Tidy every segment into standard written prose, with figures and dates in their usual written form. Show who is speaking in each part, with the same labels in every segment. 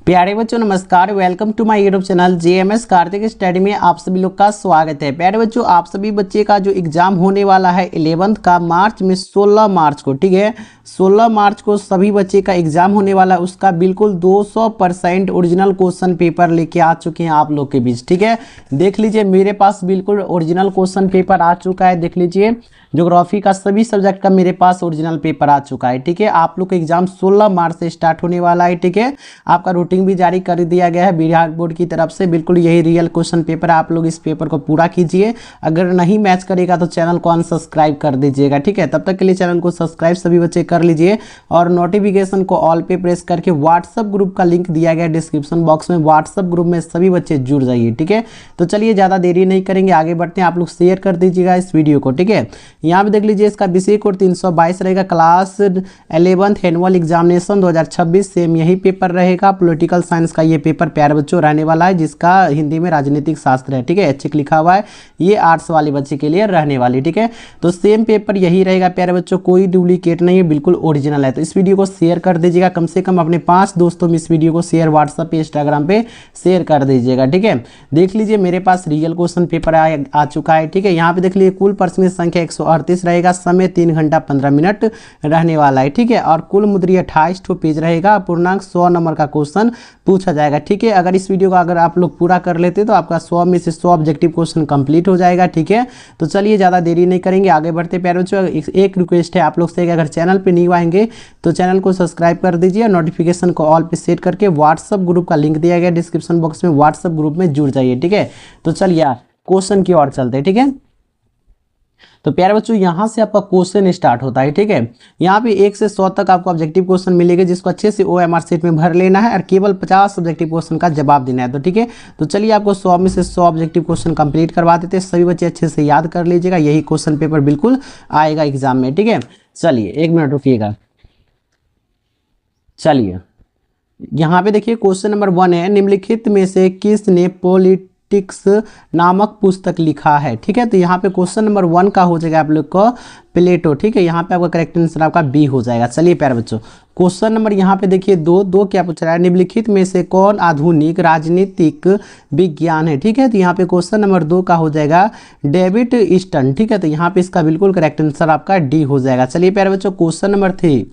Speaker 1: प्यारे बच्चों नमस्कार। Welcome to my YouTube channel JMS Kartik study में आप सभी लोग का स्वागत है। प्यारे बच्चों, आप सभी बच्चे का जो एग्जाम होने वाला है 11th का मार्च में 16 मार्च को, ठीक है 16 मार्च को सभी बच्चे का एग्जाम होने वाला है। उसका बिल्कुल 200% ओरिजिनल क्वेश्चन पेपर लेके आ चुके हैं आप लोग के बीच, ठीक है। देख लीजिए मेरे पास बिल्कुल ओरिजिनल क्वेश्चन पेपर आ चुका है। देख लीजिए ज्योग्राफी का सभी सब्जेक्ट का मेरे पास ओरिजिनल पेपर आ चुका है, ठीक है। आप लोग का एग्जाम 16 मार्च से स्टार्ट होने वाला है, ठीक है। आपका रूटीन भी जारी कर दिया गया है बिहार बोर्ड की तरफ से। बिल्कुल यही रियल क्वेश्चन पेपर है, आप लोग इस पेपर को पूरा कीजिए। अगर नहीं मैच करेगा तो चैनल को अनसब्सक्राइब कर दीजिएगा, ठीक है। तब तक के लिए चैनल को सब्सक्राइब सभी बच्चे कर लीजिए और नोटिफिकेशन को ऑल पे प्रेस करके व्हाट्सएप ग्रुप का लिंक दिया गया डिस्क्रिप्शन बॉक्स में, व्हाट्सएप ग्रुप में सभी बच्चे जुड़ जाइए, ठीक है। तो चलिए ज़्यादा देरी नहीं करेंगे, आगे बढ़ते हैं। आप लोग शेयर कर दीजिएगा इस वीडियो को, ठीक है। यहाँ पे देख लीजिए इसका विषय कोड 322 रहेगा। Class 11th annual examination 2026 same यही पेपर रहेगा। पॉलिटिकल साइंस का ये पेपर प्यारे बच्चों रहने वाला है, जिसका हिंदी में राजनीतिक शास्त्र है, ठीक है। ऐच्छिक लिखा हुआ है, ये आर्ट्स वाले बच्चे के लिए रहने वाली, ठीक है। तो सेम पेपर यही रहेगा प्यारे बच्चों, कोई डुप्लीकेट नहीं है, बिल्कुल ओरिजिनल है। तो इस वीडियो को शेयर कर दीजिएगा, कम से कम अपने 5 दोस्तों में इस वीडियो को शेयर व्हाट्सएप पे इंस्टाग्राम पे शेयर कर दीजिएगा, ठीक है। देख लीजिए मेरे पास रियल क्वेश्चन पेपर आ चुका है, ठीक है। यहाँ पे देख लीजिए कुल प्रश्न संख्या 138 रहेगा, समय 3 घंटा 15 मिनट रहने वाला है, ठीक है। और कुल मुद्री 28 पेज रहेगा, पूर्णांक 100 नंबर का क्वेश्चन पूछा जाएगा, ठीक है। अगर इस वीडियो को अगर आप लोग पूरा कर लेते तो आपका 100 में से 100 ऑब्जेक्टिव क्वेश्चन कंप्लीट हो जाएगा, ठीक है। तो चलिए ज़्यादा देरी नहीं करेंगे, आगे बढ़ते प्यारे बच्चों। एक रिक्वेस्ट है आप लोग से कि अगर चैनल पे नहीं आएंगे तो चैनल को सब्सक्राइब कर दीजिए और नोटिफिकेशन को ऑल पे सेट करके व्हाट्सएप ग्रुप का लिंक दिया गया डिस्क्रिप्शन बॉक्स में, व्हाट्सएप ग्रुप में जुड़ जाइए, ठीक है। तो चलिए क्वेश्चन की ओर चलते हैं, ठीक है। तो प्यारे बच्चों यहाँ से आपका क्वेश्चन स्टार्ट होता है, ठीक है। यहाँ पे 1 से 100 तक आपको ऑब्जेक्टिव क्वेश्चन मिलेगा, जिसको अच्छे से OMR सेट में भर लेना है और केवल 50 ऑब्जेक्टिव क्वेश्चन का जवाब देना है, तो ठीक है। तो चलिए आपको 100 में से 100 ऑब्जेक्टिव क्वेश्चन कंप्लीट करवा देते हैं। सभी बच्चे अच्छे से याद कर लीजिएगा, यही क्वेश्चन पेपर बिल्कुल आएगा एग्जाम में, ठीक है। चलिए 1 मिनट रुकिएगा। चलिए यहाँ पे देखिए क्वेश्चन नंबर 1 है, निम्नलिखित में से किसने पॉलिटिक्स नामक पुस्तक लिखा है, ठीक है। तो यहाँ पे क्वेश्चन नंबर 1 का हो जाएगा आप लोग को प्लेटो, ठीक है। यहाँ पे आपका करेक्ट आंसर आपका बी हो जाएगा। चलिए प्यारे बच्चों क्वेश्चन नंबर यहाँ पे देखिए दो क्या पूछ रहा है, निम्नलिखित में से कौन आधुनिक राजनीतिक विज्ञान है, ठीक है। तो यहाँ पे क्वेश्चन नंबर 2 का हो जाएगा डेविड ईस्टन, ठीक है। तो यहाँ पे इसका बिल्कुल करेक्ट आंसर आपका डी हो जाएगा। चलिए प्यारे बच्चों क्वेश्चन नंबर 3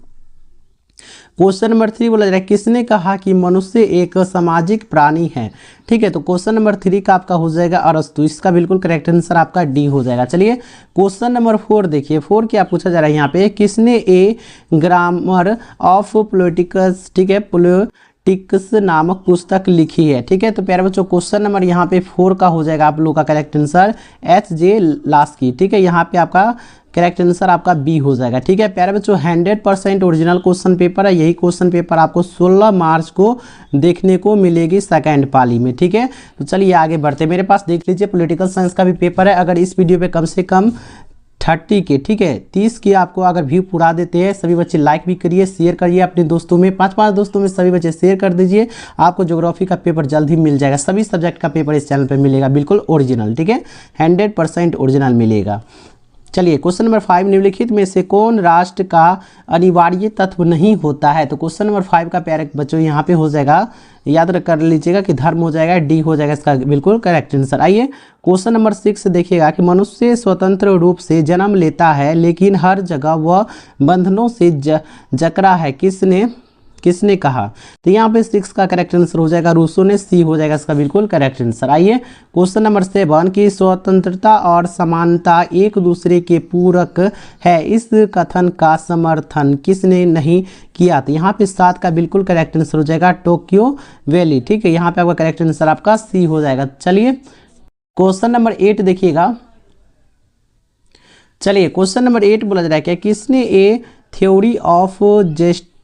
Speaker 1: बोला जा रहा है, किसने कहा कि मनुष्य एक सामाजिक प्राणी है, ठीक है। तो क्वेश्चन नंबर 3 का आपका हो जाएगा अरस्तु, इसका बिल्कुल करेक्ट आंसर आपका डी हो जाएगा। चलिए क्वेश्चन नंबर 4 देखिए, 4 क्या पूछा जा रहा है यहाँ पे, किसने ए ग्रामर ऑफ पॉलिटिक्स, ठीक है, पॉलिटिक्स नामक पुस्तक लिखी है, ठीक है। तो प्यारे बच्चों क्वेश्चन नंबर यहाँ पे 4 का हो जाएगा आप लोग का करेक्ट आंसर H.J. लास्की, ठीक है। यहाँ पे आपका करेक्ट आंसर आपका बी हो जाएगा, ठीक है। प्यारे बच्चों 100% ओरिजिनल क्वेश्चन पेपर है, यही क्वेश्चन पेपर आपको 16 मार्च को देखने को मिलेगी सेकंड पाली में, ठीक है। तो चलिए आगे बढ़ते हैं। मेरे पास देख लीजिए पॉलिटिकल साइंस का भी पेपर है। अगर इस वीडियो पे कम से कम 30 के, ठीक है 30 के आपको अगर व्यू पूरा देते हैं, सभी बच्चे लाइक भी करिए, शेयर करिए अपने दोस्तों में, 5 दोस्तों में सभी बच्चे शेयर कर दीजिए। आपको ज्योग्राफी का पेपर जल्द ही मिल जाएगा, सभी सब्जेक्ट का पेपर इस चैनल पे मिलेगा बिल्कुल ओरिजिनल, ठीक है। 100% ओरिजिनल मिलेगा। चलिए क्वेश्चन नंबर 5, निम्नलिखित में से कौन राष्ट्र का अनिवार्य तत्व नहीं होता है। तो क्वेश्चन नंबर 5 का प्यारे बच्चों यहाँ पे हो जाएगा, याद कर लीजिएगा कि धर्म हो जाएगा, डी हो जाएगा इसका बिल्कुल करेक्ट आंसर। आइए क्वेश्चन नंबर 6 देखिएगा कि मनुष्य स्वतंत्र रूप से जन्म लेता है लेकिन हर जगह वह बंधनों से जकड़ा है, किसने कहा। तो यहाँ पे 6 का करेक्ट आंसर हो जाएगा रूसो ने, सी हो जाएगा इसका बिल्कुल करेक्ट आंसर। आइए क्वेश्चन नंबर 7 की स्वतंत्रता और समानता एक दूसरे के पूरक है, इस कथन का समर्थन किसने नहीं किया। तो यहाँ पे 7 का बिल्कुल करेक्ट आंसर हो जाएगा टोक्यो वैली, ठीक है। यहाँ पे आपका करेक्ट आंसर आपका सी हो जाएगा। चलिए क्वेश्चन नंबर 8 देखिएगा। चलिए क्वेश्चन नंबर 8 बोला जा रहा है क्या, किसने ए थ्योरी ऑफ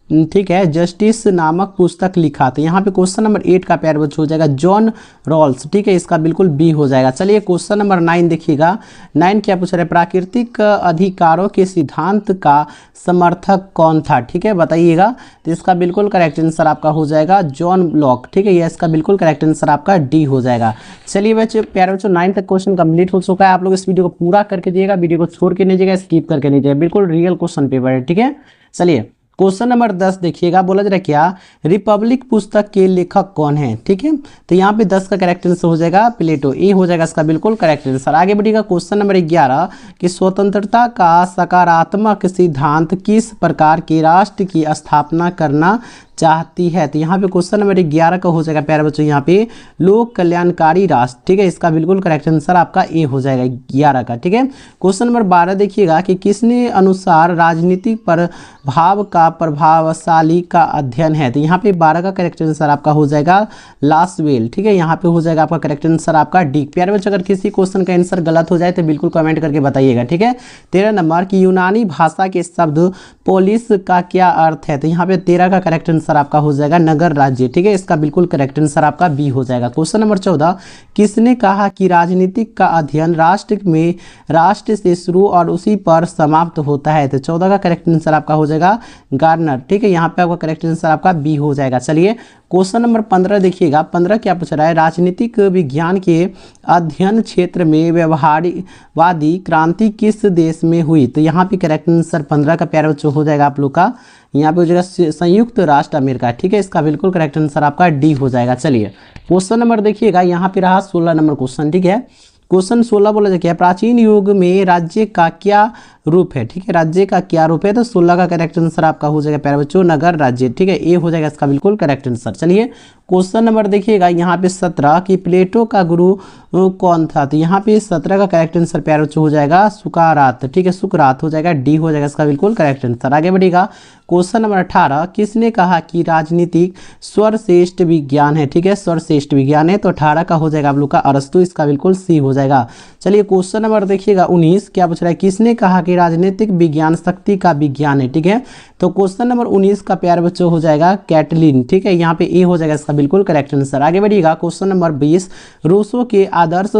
Speaker 1: ठीक है जस्टिस नामक पुस्तक लिखा। तो यहाँ पे क्वेश्चन नंबर 8 का प्यार बच्चों हो जाएगा जॉन रॉल्स, ठीक है, इसका बिल्कुल बी हो जाएगा। चलिए क्वेश्चन नंबर 9 देखिएगा। 9 क्या पूछ रहा है, प्राकृतिक अधिकारों के सिद्धांत का समर्थक कौन था, ठीक है बताइएगा। तो इसका बिल्कुल करेक्ट आंसर आपका हो जाएगा जॉन लॉक, ठीक है, ये इसका बिल्कुल करेक्ट आंसर आपका डी हो जाएगा। चलिए बच्चे प्यारे बच्चों 9 तक क्वेश्चन कंप्लीट हो चुका है। आप लोग इस वीडियो को पूरा करके दिएगा, वीडियो को छोड़ के नहीं जाएगा, स्किप करके नहीं जाएगा, बिल्कुल रियल क्वेश्चन पेपर है, ठीक है। चलिए क्वेश्चन नंबर 10 देखिएगा, बोला जा रहा है क्या रिपब्लिक पुस्तक के लेखक कौन है। ठीक है, तो यहाँ पे 10 का करेक्ट आंसर हो जाएगा प्लेटो, ए हो जाएगा इसका बिल्कुल करेक्ट आंसर। आगे बढ़िएगा क्वेश्चन नंबर 11 कि स्वतंत्रता का सकारात्मक सिद्धांत किस प्रकार के राष्ट्र की स्थापना करना चाहती है। तो यहाँ पे क्वेश्चन नंबर 11 का हो जाएगा प्यारे बच्चों यहाँ पे लोक कल्याणकारी राष्ट्र। ठीक है, इसका बिल्कुल करेक्ट आंसर आपका ए हो जाएगा 11 का। ठीक है, क्वेश्चन नंबर 12 देखिएगा कि किसने अनुसार राजनीतिक प्रभाव का प्रभावशाली का अध्ययन है। तो यहाँ पे 12 का करेक्ट आंसर आपका हो जाएगा लासवेल। ठीक है, यहाँ पे हो जाएगा आपका करेक्ट आंसर आपका डी। प्यारे बच्चों अगर किसी क्वेश्चन का आंसर गलत हो जाए तो बिल्कुल कमेंट करके बताइएगा। ठीक है, 13 नंबर की यूनानी भाषा के शब्द पोलिस का क्या अर्थ है। तो यहाँ पे 13 का करेक्ट आंसर आपका हो जाएगा नगर राज्य। ठीक है, इसका बिल्कुल करेक्ट आंसर आपका बी हो जाएगा। क्वेश्चन नंबर 14 किसने कहा कि राजनीतिक का अध्ययन राष्ट्र से शुरू और उसी पर समाप्त होता है। तो 14 का करेक्ट आंसर आपका हो जाएगा गार्नर। ठीक है, यहाँ पे आपका करेक्ट आंसर आपका बी हो जाएगा। चलिए क्वेश्चन नंबर 15 देखिएगा, 15 क्या पूछ रहा है, राजनीतिक विज्ञान के अध्ययन क्षेत्र में व्यवहारवादी क्रांति किस देश में हुई। तो यहाँ पे करेक्ट आंसर 15 का प्यारे बच्चों हो जाएगा आप लोग का, यहाँ पे हो जाएगा संयुक्त राष्ट्र अमेरिका। ठीक है, इसका बिल्कुल करेक्ट आंसर आपका डी हो जाएगा। चलिए क्वेश्चन नंबर देखिएगा, यहाँ पे रहा 16 नंबर क्वेश्चन। ठीक है, क्वेश्चन 16 बोला जाए क्या प्राचीन युग में राज्य का क्या रूप है। ठीक है, राज्य का क्या रूप है। तो 16 का करेक्ट आंसर आपका हो जाएगा प्यारे बच्चों नगर राज्य। ठीक है, ए हो जाएगा इसका बिल्कुल करेक्ट आंसर। चलिए क्वेश्चन नंबर देखिएगा, यहाँ पे 17 कि प्लेटो का गुरु कौन था। तो यहाँ पे 17 का करेक्ट आंसर प्यारे बच्चों हो जाएगा सुकरात। ठीक है, सुकरात हो जाएगा, डी हो जाएगा इसका बिल्कुल करेक्ट आंसर। आगे बढ़ेगा क्वेश्चन नंबर 18 किसने कहा कि राजनीतिक सर्वश्रेष्ठ विज्ञान है। ठीक है, सर्वश्रेष्ठ विज्ञान है। तो 18 का हो जाएगा आप लोग का अरस्तु, इसका बिल्कुल सी हो जाएगा। चलिए क्वेश्चन नंबर देखिएगा 19 क्या पूछ रहा है, किसने कहा कि राजनीतिक विज्ञान शक्ति का विज्ञान है। ठीक है, तो क्वेश्चन नंबर 19 का प्यारे बच्चों हो जाएगा कैटलिन। ठीक है, यहाँ पे ए हो जाएगा इसका बिल्कुल करेक्ट आंसर। आगे बढ़िएगा क्वेश्चन नंबर 20 रूसों के आदर्श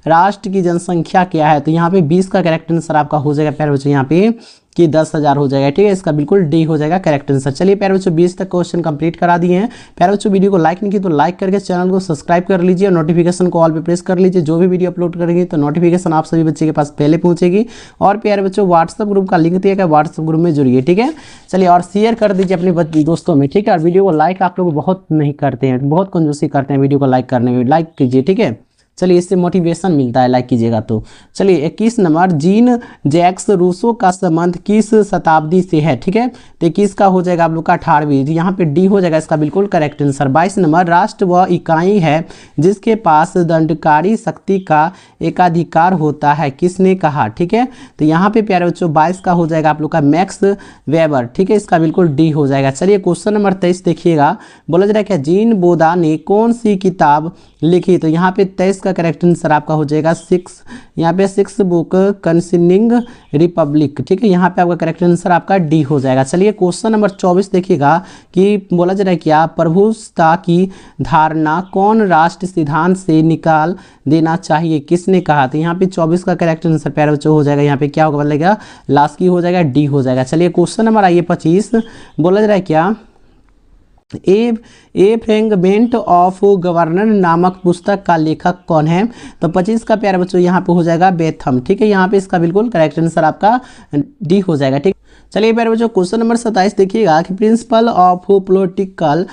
Speaker 1: राष्ट्र की जनसंख्या क्या है। तो यहाँ पे 20 का करेक्ट आंसर आपका हो जाएगा प्यारे बच्चों यहाँ पे कि 10,000 हो जाएगा। ठीक है, इसका बिल्कुल डी हो जाएगा करेक्ट आंसर। चलिए प्यारे बच्चों 20 तक क्वेश्चन कंप्लीट करा दिए हैं। प्यारे बच्चों वीडियो को लाइक नहीं की तो लाइक करके चैनल को सब्सक्राइब कर लीजिए और नोटिफिकेशन को ऑल पे प्रेस कर लीजिए। जो भी वीडियो अपलोड करेंगे तो नोटिफिकेशन आप सभी बच्चे के पास पहले पहुंचेगी। और प्यारे बच्चों व्हाट्सअप ग्रुप का लिंक दिया गया, व्हाट्सअप ग्रुप में जुड़िए। ठीक है, चलिए और शेयर कर दीजिए अपने दोस्तों में। ठीक है, और वीडियो को लाइक आप लोग बहुत नहीं करते हैं, बहुत कंजूसी करते हैं वीडियो को लाइक करने में, लाइक कीजिए। ठीक है, चलिए इससे मोटिवेशन मिलता है लाइक कीजिएगा तो। चलिए 21 नंबर जीन जैक्स रूसो का संबंध किस शताब्दी से है। ठीक है, तो 21 का हो जाएगा आप लोग का 18वीं, यहाँ पे डी हो जाएगा इसका बिल्कुल करेक्ट आंसर। 22 नंबर राष्ट्र वह इकाई है जिसके पास दंडकारी शक्ति का एकाधिकार होता है, किसने कहा। ठीक है, तो यहाँ पे प्यारे बच्चों 22 का हो जाएगा आप लोग का मैक्स वेबर। ठीक है, इसका बिल्कुल डी हो जाएगा। चलिए क्वेश्चन नंबर 23 देखिएगा, बोला जा रहा है क्या जीन बोदा ने कौन सी किताब लिखी। तो यहाँ पे 23 का करेक्ट आंसर आपका हो जाएगा 6, यहाँ पे 6 बुक कंसर्निंग रिपब्लिक। ठीक है, यहाँ पे आपका करेक्ट आंसर आपका डी हो जाएगा। चलिए क्वेश्चन नंबर 24 देखिएगा कि बोला जा रहा है क्या प्रभुसत्ता की धारणा कौन राष्ट्र सिद्धांत से निकाल देना चाहिए, किसने कहा। तो यहाँ पे 24 का करेक्ट आंसर प्यारे बच्चों हो जाएगा, यहाँ पे क्या होगा बदलेगा लास्की हो जाएगा, डी हो जाएगा। चलिए क्वेश्चन नंबर आइए 25, बोला जा रहा है क्या ए फ्रेगमेंट ऑफ गवर्नर नामक पुस्तक का लेखक कौन है। तो 25 का प्यारे बच्चों यहाँ पे हो जाएगा बेथम। ठीक है, यहाँ पे इसका बिल्कुल करेक्ट आंसर आपका डी हो जाएगा। ठीक, चलिए प्यारे बच्चों क्वेश्चन नंबर 27 देखिएगा कि प्रिंसिपल ऑफ पॉलिटिकल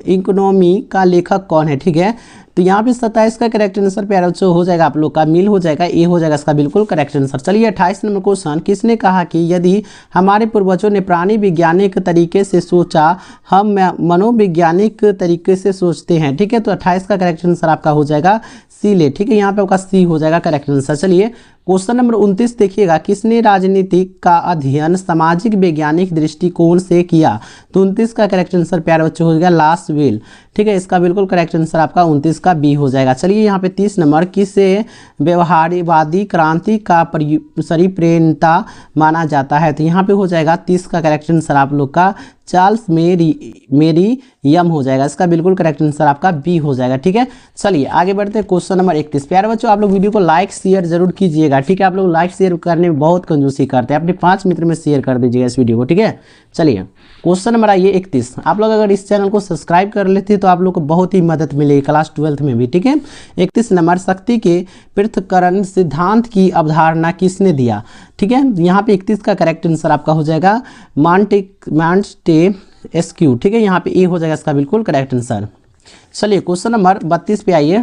Speaker 1: इकोनॉमी का लेखक कौन है। ठीक है, तो यहाँ पे 27 का करेक्ट आंसर प्यारे बच्चों हो जाएगा आप लोग का मिल हो जाएगा, ए हो जाएगा इसका बिल्कुल करेक्ट आंसर। चलिए 28 नंबर क्वेश्चन, किसने कहा कि यदि हमारे पूर्वजों ने प्राणी वैज्ञानिक तरीके से सोचा हम मनोवैज्ञानिक तरीके से सोचते हैं। ठीक है, तो 28 का करेक्ट आंसर आपका हो जाएगा सी ले। ठीक है, यहाँ पे आपका सी हो जाएगा करेक्ट आंसर। चलिए क्वेश्चन नंबर 29 देखिएगा, किसने राजनीति का अध्ययन सामाजिक वैज्ञानिक दृष्टिकोण से किया। तो 29 का करेक्ट आंसर प्यारे बच्चों हो जाएगा लासवेल। ठीक है, इसका बिल्कुल करेक्ट आंसर आपका 29 का बी हो जाएगा। चलिए यहाँ पे 30 नंबर, किसे व्यवहारवादी क्रांति का परिप्रेरणा माना जाता है। तो यहाँ पे हो जाएगा 30 का करेक्ट आंसर आप लोग का चार्ल्स मेरी यम हो जाएगा। इसका बिल्कुल करेक्ट आंसर आपका बी हो जाएगा। ठीक है, चलिए आगे बढ़ते हैं क्वेश्चन नंबर 31। प्यारे बच्चों, आप लोग वीडियो को लाइक शेयर जरूर कीजिएगा। ठीक है, आप लोग लाइक शेयर करने में बहुत कंजूसी करते हैं, अपने 5 मित्र में शेयर कर दीजिएगा इस वीडियो को। ठीक है, चलिए क्वेश्चन नंबर आइए 31। आप लोग अगर इस चैनल को सब्सक्राइब कर लेते तो आप लोग को बहुत ही मदद मिलेगी क्लास 12th में भी। ठीक है, 31 नंबर, शक्ति के पृथक्करण सिद्धांत की अवधारणा किसने दिया? ठीक है, यहाँ पे 31 का करेक्ट आंसर आपका हो जाएगा मॉन्टेस्क्यू। ठीक है, यहाँ पे ए हो जाएगा इसका बिल्कुल करेक्ट आंसर। चलिए क्वेश्चन नंबर 32 पे आइए।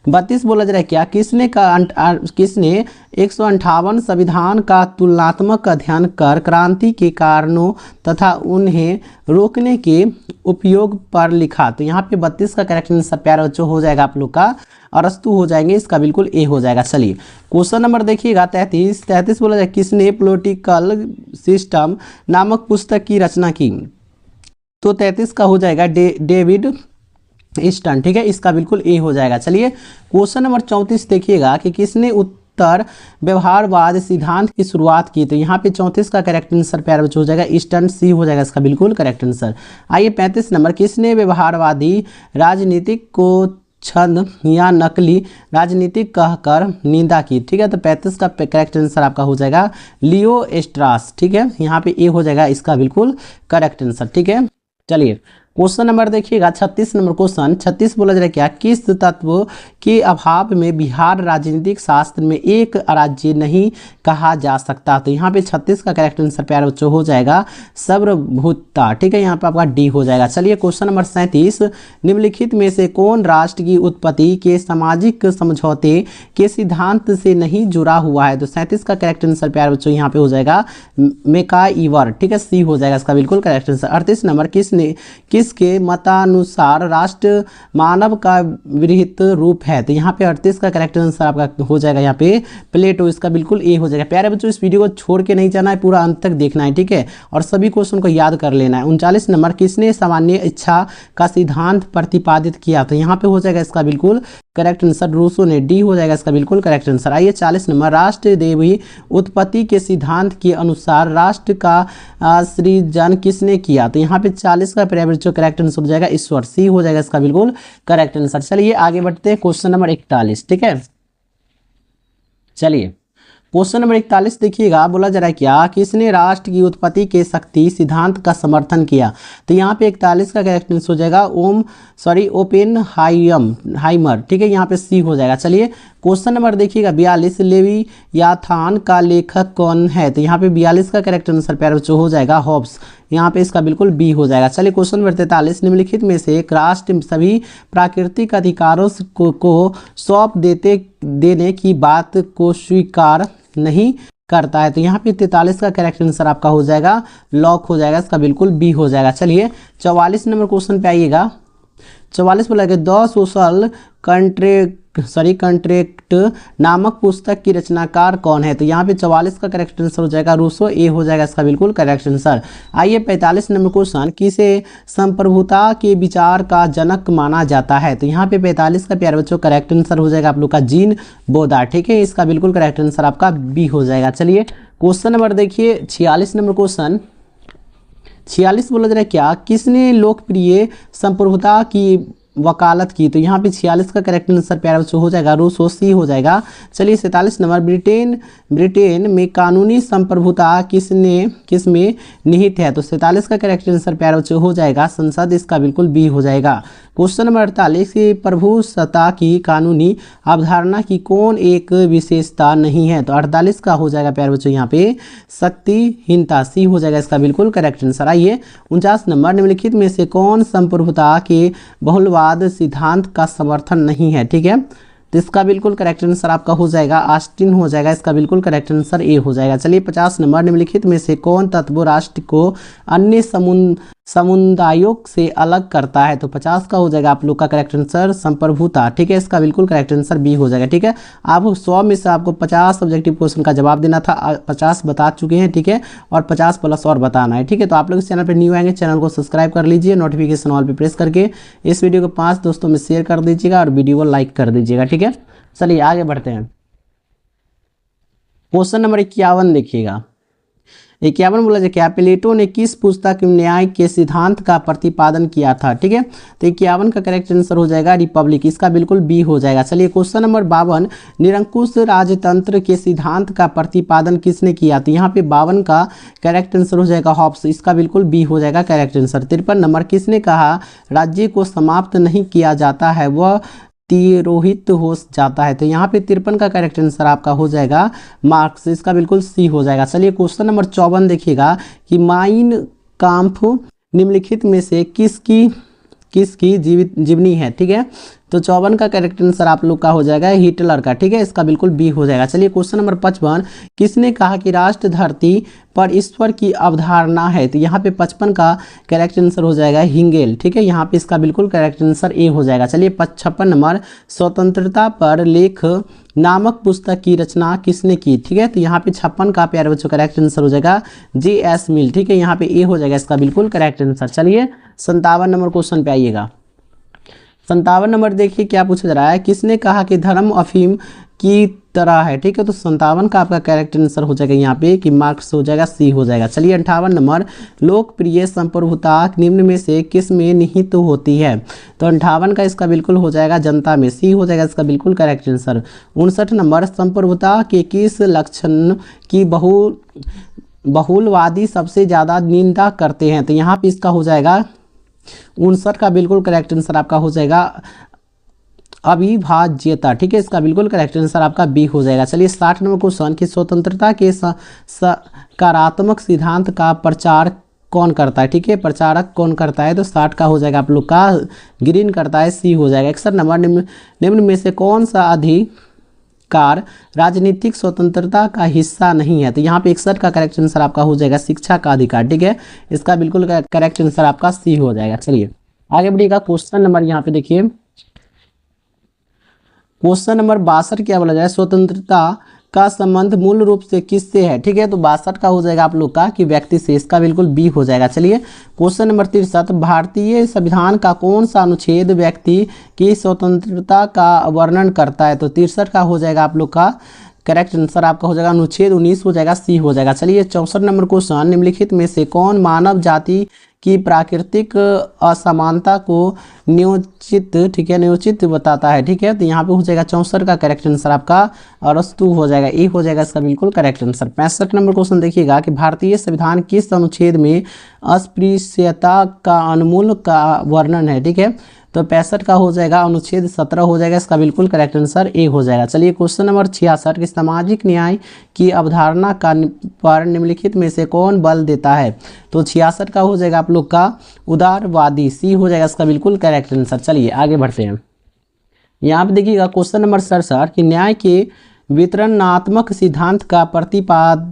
Speaker 1: 32 बोला जा रहा है क्या? किसने 158 संविधान का तुलनात्मक अध्ययन कर क्रांति के कारणों तथा उन्हें रोकने के उपयोग पर लिखा? तो यहाँ पे 32 का करेक्ट आंसर प्यारे बच्चों हो जाएगा आप लोग का अरस्तु हो जाएंगे, इसका बिल्कुल ए हो जाएगा। चलिए क्वेश्चन नंबर देखिएगा 33 बोला जाए किसने पॉलिटिकल सिस्टम नामक पुस्तक की रचना की? तो 33 का हो जाएगा डेविड ईस्टन। ठीक है, इसका बिल्कुल ए हो जाएगा। चलिए क्वेश्चन नंबर 34 देखिएगा कि किसने उत्तर व्यवहारवाद सिद्धांत की शुरुआत की? तो यहाँ पे 34 का करेक्ट आंसर प्यारे बच्चों हो जाएगा ईस्टन, सी हो जाएगा इसका बिल्कुल करेक्ट आंसर। आइए 35 नंबर, किसने व्यवहारवादी राजनीतिक को छंद या नकली राजनीतिक कहकर निंदा की? ठीक है, तो 35 का करेक्ट आंसर आपका हो जाएगा लियो स्ट्रास। ठीक है, यहाँ पे ए हो जाएगा इसका बिल्कुल करेक्ट आंसर। ठीक है, चलिए क्वेश्चन नंबर देखिएगा 36 नंबर क्वेश्चन। 36 बोला जा रहा है क्या? किस तत्व के अभाव में बिहार राजनीतिक शास्त्र में एक राज्य नहीं कहा जा सकता? तो यहाँ पे 36 का करेक्ट आंसर प्यारे बच्चों हो जाएगा सर्वभूतता। ठीक है, यहाँ पे आपका डी हो जाएगा। चलिए क्वेश्चन नंबर 37, निम्नलिखित में से कौन राष्ट्र की उत्पत्ति के सामाजिक समझौते के सिद्धांत से नहीं जुड़ा हुआ है? तो 37 का करेक्ट आंसर प्यारे बच्चों यहाँ पे हो जाएगा मैकाइवर। ठीक है, सी हो जाएगा इसका बिल्कुल करेक्ट आंसर। 38 नंबर, किसके मतानुसार राष्ट्र मानव का विरहित रूप है? तो यहाँ पे 38 का करेक्ट आंसर आपका हो जाएगा यहाँ पे प्लेटो, इसका बिल्कुल ए हो जाएगा। प्यारे बच्चों, इस वीडियो को छोड़ के नहीं जाना है, पूरा अंत तक देखना है। ठीक है, और सभी क्वेश्चन को याद कर लेना है। 39 नंबर, किसने सामान्य इच्छा का सिद्धांत प्रतिपादित किया? तो यहाँ पे हो जाएगा इसका बिल्कुल करेक्ट आंसर रूसो ने, डी हो जाएगा इसका बिल्कुल करेक्ट आंसर। आइए 40 नंबर, राष्ट्र देवी उत्पत्ति के सिद्धांत के अनुसार राष्ट्र का सृजन किसने किया? तो यहाँ पे 40 का जो करेक्ट आंसर हो जाएगा ईश्वर, सी हो जाएगा इसका बिल्कुल करेक्ट आंसर। चलिए आगे बढ़ते हैं क्वेश्चन नंबर 41। ठीक है, चलिए क्वेश्चन नंबर 41 देखिएगा, बोला जा रहा है क्या? किसने राष्ट्र की उत्पत्ति के शक्ति सिद्धांत का समर्थन किया? तो यहाँ पे 41 का करेक्ट आंसर हो जाएगा ओपेनहाइमर। ठीक है, यहाँ पे सी हो जाएगा। चलिए क्वेश्चन नंबर देखिएगा 42, लेवियाथान का लेखक कौन है? तो यहाँ पे 42 का करेक्ट आंसर प्यारे बच्चों हो जाएगा हॉब्स, यहाँ पे इसका बिल्कुल बी हो जाएगा। चलिए क्वेश्चन नंबर 43, निम्नलिखित में से एक राष्ट्र सभी प्राकृतिक अधिकारों को सौंप देने की बात को स्वीकार नहीं करता है? तो यहाँ पे 43 का करेक्ट आंसर आपका हो जाएगा लॉक हो जाएगा, इसका बिल्कुल बी हो जाएगा। चलिए 44 नंबर क्वेश्चन पे आइएगा। 44 बोला कि द सोशल कंट्रैक्ट नामक पुस्तक की रचनाकार कौन है? तो यहाँ पे 44 का करेक्ट आंसर हो जाएगा रूसो, ए हो जाएगा इसका बिल्कुल करेक्ट आंसर। आइए 45 नंबर क्वेश्चन, किसे संप्रभुता के विचार का जनक माना जाता है? तो यहाँ पे 45 का प्यारे बच्चों करेक्ट आंसर हो जाएगा आप लोग का जीन बोधा। ठीक है, इसका बिल्कुल करेक्ट आंसर आपका बी हो जाएगा। चलिए क्वेश्चन नंबर देखिए 46 नंबर क्वेश्चन। 46 बोला जा रहा है क्या? किसने लोकप्रिय संप्रभुता की वकालत की? तो यहाँ पे 46 का करेक्ट आंसर प्यारे बच्चों हो जाएगा रूसो, सी हो जाएगा। चलिए 47 नंबर, ब्रिटेन में कानूनी संप्रभुता किसमें निहित है? तो 47 का करेक्ट आंसर प्यारे बच्चों हो जाएगा संसद, इसका बिल्कुल बी हो जाएगा। क्वेश्चन नंबर 48 की प्रभुसत्ता की कानूनी अवधारणा की कौन एक विशेषता नहीं है? तो 48 का हो जाएगा प्यारे बच्चों यहाँ पे शक्तिहीनता, सी हो जाएगा इसका बिल्कुल करेक्ट आंसर। आइए 49 नंबर, निम्नलिखित में से कौन संप्रभुता के बहुलवाद सिद्धांत का समर्थन नहीं है? ठीक है, तो इसका बिल्कुल करेक्ट आंसर आपका हो जाएगा ऑस्टिन हो जाएगा, इसका बिल्कुल करेक्ट आंसर ए हो जाएगा। चलिए 50 नंबर, निम्नलिखित में से कौन तत्व राष्ट्र को अन्य समुदायों से अलग करता है? तो 50 का हो जाएगा आप लोग का करेक्ट आंसर संप्रभुता। ठीक है, इसका बिल्कुल करेक्ट आंसर बी हो जाएगा। ठीक है, आप 100 में से आपको 50 सब्जेक्टिव क्वेश्चन का जवाब देना था, 50 बता चुके हैं। ठीक है, और 50 प्लस और बताना है। ठीक है, तो आप लोग इस चैनल पर न्यू आएंगे, चैनल को सब्सक्राइब कर लीजिए, नोटिफिकेशन ऑल पे प्रेस करके इस वीडियो को 5 दोस्तों में शेयर कर दीजिएगा और वीडियो को लाइक कर दीजिएगा। ठीक है, चलिए आगे बढ़ते हैं। क्वेश्चन नंबर 51 देखिएगा। 51 बोला जाए क्या प्लेटो ने किस पुस्तक में न्याय के सिद्धांत का प्रतिपादन किया था। ठीक है, तो 51 का करेक्ट आंसर हो जाएगा रिपब्लिक, इसका बिल्कुल बी हो जाएगा। चलिए क्वेश्चन नंबर 52, निरंकुश राजतंत्र के सिद्धांत का प्रतिपादन किसने किया। तो यहाँ पे 52 का करेक्ट आंसर हो जाएगा हॉब्स, इसका बिल्कुल बी हो जाएगा करेक्ट आंसर। 53 नंबर, किसने कहा राज्य को समाप्त नहीं किया जाता है वह तिरोहित हो जाता है। तो यहाँ पे 53 का करेक्ट आंसर आपका हो जाएगा मार्क्स, इसका बिल्कुल सी हो जाएगा। चलिए क्वेश्चन नंबर 54 देखिएगा कि माइन काम्फ निम्नलिखित में से किसकी जीवनी है। ठीक है, तो 54 का करेक्ट आंसर आप लोग का हो जाएगा हिटलर का। ठीक है, इसका बिल्कुल बी हो जाएगा। चलिए क्वेश्चन नंबर 55, किसने कहा कि राष्ट्र धरती पर ईश्वर की अवधारणा है। तो यहाँ पे 55 का करेक्ट आंसर हो जाएगा हिंगेल। ठीक है, यहाँ पे इसका बिल्कुल करेक्ट आंसर ए हो जाएगा। चलिए 56 नंबर, स्वतंत्रता पर लेख नामक पुस्तक की रचना किसने की। ठीक है, तो यहाँ पे 56 का प्यारे बच्चों करेक्ट आंसर हो जाएगा J.S. मिल। ठीक है, यहाँ पे ए हो जाएगा इसका बिल्कुल करेक्ट आंसर। चलिए 57 नंबर क्वेश्चन पे आइएगा। 57 नंबर देखिए क्या पूछा जा रहा है, किसने कहा कि धर्म अफीम की तरह है। ठीक है, तो 57 का आपका करेक्ट आंसर हो जाएगा यहाँ पे कि मार्क्स हो जाएगा सी हो जाएगा। चलिए 58 नंबर, लोकप्रिय संप्रभुता निम्न में से किस में निहित होती है। तो 58 का इसका बिल्कुल हो जाएगा जनता में, सी हो जाएगा इसका बिल्कुल करेक्ट आंसर। 59 नंबर, संप्रभुता के किस लक्षण की बहुलवादी सबसे ज़्यादा निंदा करते हैं। तो यहाँ पे इसका हो जाएगा 59 का बिल्कुल करेक्ट आंसर आपका हो जाएगा अविभाज्यता। ठीक है, इसका बिल्कुल करेक्ट आंसर आपका बी हो जाएगा। चलिए 60 नंबर क्वेश्चन कि स्वतंत्रता के सकारात्मक सिद्धांत का प्रचार कौन करता है। ठीक है, प्रचारक कौन करता है। तो 60 का हो जाएगा आप लोग का ग्रीन करता है, सी हो जाएगा। 61 नंबर, निम्न में से कौन सा अधिकार राजनीतिक स्वतंत्रता का हिस्सा नहीं है। तो यहाँ पे 61 का करेक्ट आंसर आपका हो जाएगा शिक्षा का अधिकार। ठीक है, इसका बिल्कुल करेक्ट आंसर आपका सी हो जाएगा। चलिए आगे बढ़िएगा। क्वेश्चन नंबर यहाँ पे देखिए, क्वेश्चन नंबर 62 क्या बोला जाए, स्वतंत्रता का संबंध मूल रूप से किससे है। ठीक है, तो 62 का हो जाएगा आप लोग का कि व्यक्ति से, इसका बिल्कुल बी हो जाएगा। चलिए क्वेश्चन नंबर 63, भारतीय संविधान का कौन सा अनुच्छेद व्यक्ति की स्वतंत्रता का वर्णन करता है। तो 63 का हो जाएगा आप लोग का करेक्ट आंसर आपका हो जाएगा अनुच्छेद 19 हो जाएगा, सी हो जाएगा। चलिए 64 नंबर क्वेश्चन, निम्नलिखित में से कौन मानव जाति की प्राकृतिक असमानता को नियोजित, ठीक है, नियोजित बताता है। ठीक है, तो यहाँ पे हो जाएगा 64 का करेक्ट आंसर आपका अरस्तु हो जाएगा, ए हो जाएगा इसका बिल्कुल करेक्ट आंसर। 65 नंबर क्वेश्चन देखिएगा कि भारतीय संविधान किस अनुच्छेद में अस्पृश्यता का उन्मूलन का वर्णन है। ठीक है, तो 65 का हो जाएगा अनुच्छेद 17 हो जाएगा, इसका बिल्कुल करेक्ट आंसर ए हो जाएगा। चलिए क्वेश्चन नंबर 66 कि सामाजिक न्याय की अवधारणा का पर निम्नलिखित में से कौन बल देता है। तो 66 का हो जाएगा आप लोग का उदारवादी, सी हो जाएगा इसका बिल्कुल करेक्ट आंसर। चलिए आगे बढ़ते हैं। यहाँ पे देखिएगा क्वेश्चन नंबर 67 कि न्याय के वितरणात्मक सिद्धांत का प्रतिपादन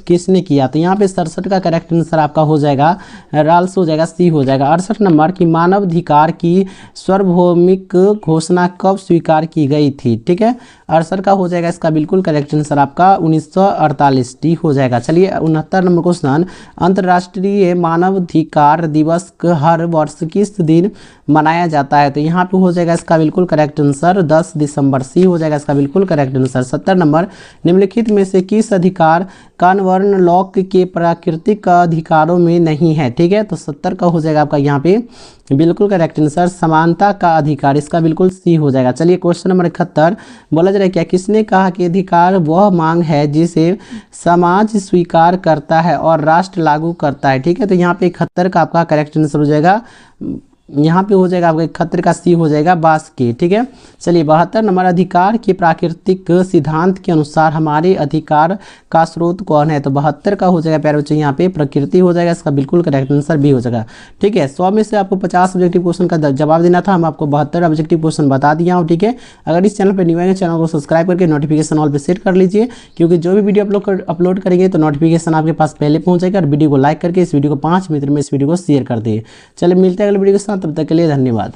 Speaker 1: किसने किया। तो यहाँ पे 67 का करेक्ट आंसर आपका हो जाएगा राल्स हो जाएगा, सी हो जाएगा। 68 नंबर की मानवाधिकार की सार्वभौमिक घोषणा कब स्वीकार की गई थी। ठीक है, 68 का हो जाएगा इसका बिल्कुल करेक्ट आंसर आपका 1948, डी हो जाएगा। चलिए 69 नंबर क्वेश्चन, अंतर्राष्ट्रीय मानवाधिकार दिवस हर वर्ष किस दिन मनाया जाता है। तो यहाँ पे हो जाएगा इसका बिल्कुल करेक्ट आंसर 10 दिसंबर, सी हो जाएगा इसका बिल्कुल करेक्ट आंसर। 70 नंबर, निम्नलिखित में से किस अधिकार कानून लॉक के प्राकृतिक अधिकारों में नहीं है। ठीक है, तो 70 का हो जाएगा आपका यहाँ पे बिल्कुल करेक्ट आंसर समानता का अधिकार, इसका बिल्कुल सी हो जाएगा। चलिए क्वेश्चन नंबर 71 बोला जा रहा है क्या, किसने कहा कि अधिकार वह मांग है जिसे समाज स्वीकार करता है और राष्ट्र लागू करता है। ठीक है, तो यहाँ पे 71 का आपका करेक्ट आंसर हो जाएगा, यहाँ पे हो जाएगा आपका 71 का सी हो जाएगा बास के। ठीक है, चलिए 72 नंबर, अधिकार के प्राकृतिक सिद्धांत के अनुसार हमारे अधिकार का स्रोत कौन है। तो 72 का हो जाएगा प्यारे बच्चों यहाँ पे प्रकृति हो जाएगा, इसका बिल्कुल करेक्ट आंसर भी हो जाएगा। ठीक है, 100 में से आपको 50 ऑब्जेक्टिव क्वेश्चन का जवाब देना था, हम आपको 72 ऑब्जेक्टिव क्वेश्चन बता दिया हूँ। ठीक है, अगर इस चैनल पर न्यू आए चैनल को सब्सक्राइब करके नोटिफिकेशन ऑल पे सेट कर लीजिए, क्योंकि जो भी वीडियो अपलोड करेंगे तो नोटिफिकेशन आपके पास पहले पहुँचेगा। और वीडियो को लाइक करके इस वीडियो को 5 मिनट में इस वीडियो को शेयर कर दिए। चलिए मिलते हैं अगले वीडियो के साथ, तब तक के लिए धन्यवाद।